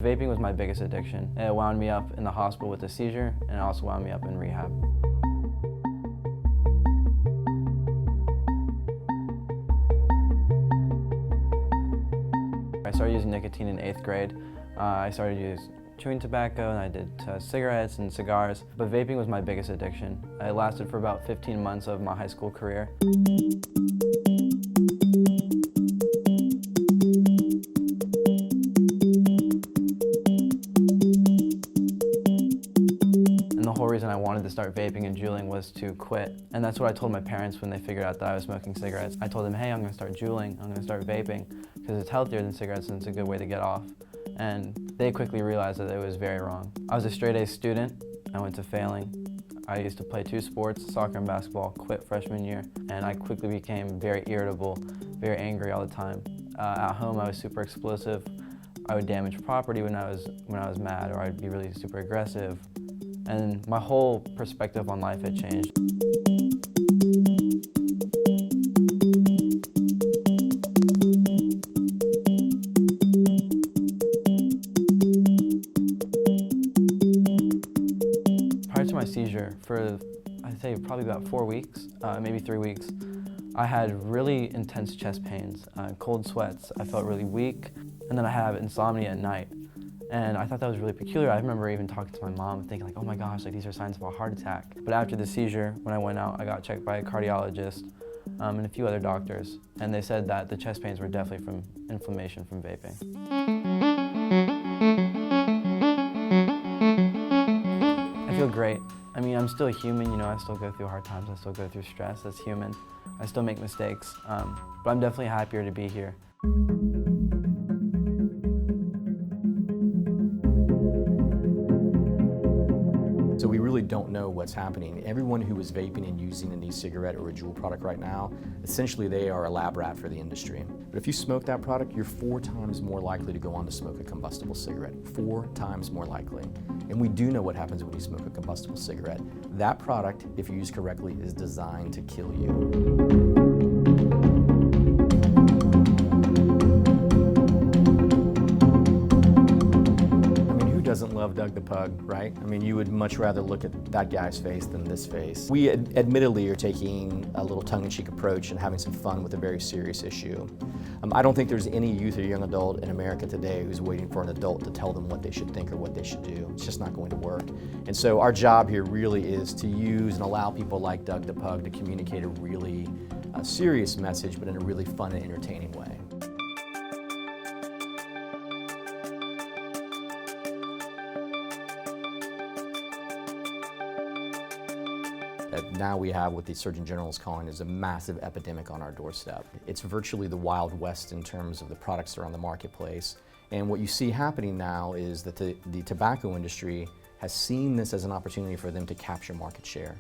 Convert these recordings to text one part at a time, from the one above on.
Vaping was my biggest addiction. It wound me up in the hospital with a seizure, and it also wound me up in rehab. I started using nicotine in 8th grade. I started using chewing tobacco, and I did cigarettes and cigars, but vaping was my biggest addiction. It lasted for about 15 months of my high school career. And the whole reason I wanted to start vaping and juuling was to quit. And that's what I told my parents when they figured out that I was smoking cigarettes. I told them, hey, I'm gonna start juuling, I'm gonna start vaping, because it's healthier than cigarettes and it's a good way to get off. And they quickly realized that it was very wrong. I was a straight-A student. I went to failing. I used to play 2 sports, soccer and basketball, quit freshman year, and I quickly became very irritable, very angry all the time. At home, I was super explosive. I would damage property when I was mad, or I'd be really super aggressive. And my whole perspective on life had changed. Prior to my seizure, for I'd say probably about 4 weeks, maybe 3 weeks, I had really intense chest pains, cold sweats. I felt really weak, and then I have insomnia at night. And I thought that was really peculiar. I remember even talking to my mom, thinking like, oh my gosh, like these are signs of a heart attack. But after the seizure, when I went out, I got checked by a cardiologist and a few other doctors, and they said that the chest pains were definitely from inflammation from vaping. I feel great. I mean, I'm still a human, you know, I still go through hard times, I still go through stress, that's human. I still make mistakes, but I'm definitely happier to be here. So we really don't know what's happening. Everyone who is vaping and using an e-cigarette or a Juul product right now, essentially they are a lab rat for the industry. But if you smoke that product, you're 4 times more likely to go on to smoke a combustible cigarette. 4 times more likely. And we do know what happens when you smoke a combustible cigarette. That product, if used correctly, is designed to kill you. Doesn't love Doug the Pug, right? I mean, you would much rather look at that guy's face than this face. We admittedly are taking a little tongue-in-cheek approach and having some fun with a very serious issue. I don't think there's any youth or young adult in America today who's waiting for an adult to tell them what they should think or what they should do. It's just not going to work. And so our job here really is to use and allow people like Doug the Pug to communicate a really serious message, but in a really fun and entertaining way. Now we have what the Surgeon General is calling is a massive epidemic on our doorstep. It's virtually the Wild West in terms of the products that are on the marketplace. And what you see happening now is that the tobacco industry has seen this as an opportunity for them to capture market share.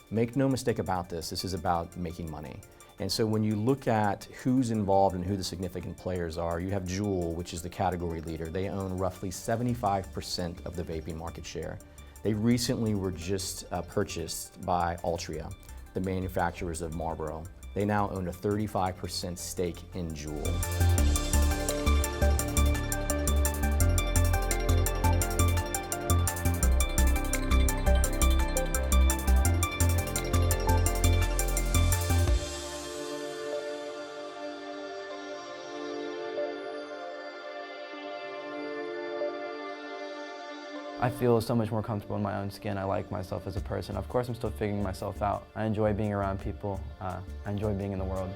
Make no mistake about this, this is about making money. And so when you look at who's involved and who the significant players are, you have Juul, which is the category leader. They own roughly 75% of the vaping market share. They recently were just purchased by Altria, the manufacturers of Marlboro. They now own a 35% stake in Juul. I feel so much more comfortable in my own skin. I like myself as a person. Of course, I'm still figuring myself out. I enjoy being around people. I enjoy being in the world.